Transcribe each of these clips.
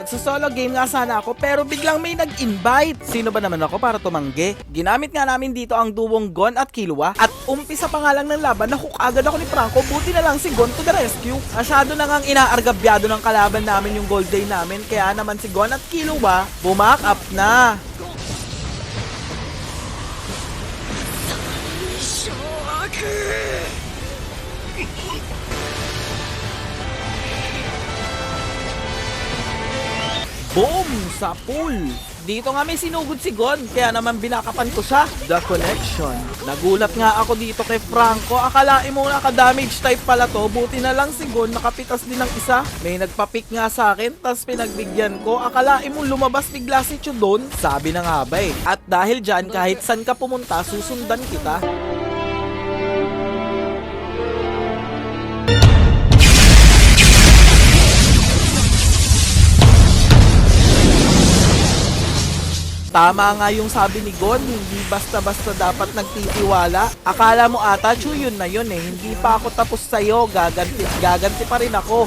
Sa solo game nga sana ako pero biglang may nag-invite. Sino ba naman ako para tumanggi? Ginamit nga namin dito ang duwong Gon at Killua at umpisa pa nga lang ng laban nahook agad ako ni Franco. Buti na lang si Gon to the rescue. Masyado na ngang inaargabyado ng kalaban namin yung gold day namin kaya naman si Gon at Killua bumak up na. Boom! Sa pool! Dito nga may sinugod si Gon, kaya naman binakapan ko siya. The connection. Nagulat nga ako dito kay Franco. Akalain mo naka-damage type pala to. Buti na lang si Gon, nakapitas din ng isa. May nagpa-pick nga sa akin, tas pinagbigyan ko. Akalain mo lumabas bigla si Chudon. Sabi na nga ba eh. At dahil dyan, kahit san ka pumunta, susundan kita. Tama nga yung sabi ni Gon, hindi basta-basta dapat nagtitiwala. Akala mo ata, Chu, yun na yun eh. Hindi pa ako tapos sa'yo, gaganti pa rin ako.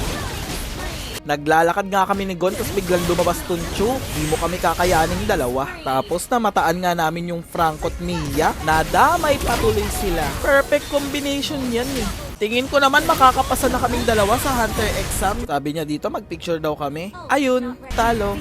Naglalakad nga kami ni Gon, tapos biglang lumabas tun Chu. Di mo kami kakayaning dalawa. Tapos namataan nga namin yung Franco at Mia. Nadamay patuloy sila. Perfect combination yan eh. Tingin ko naman makakapasa na kaming dalawa sa Hunter exam. Sabi niya dito, magpicture daw kami. Ayun, talo.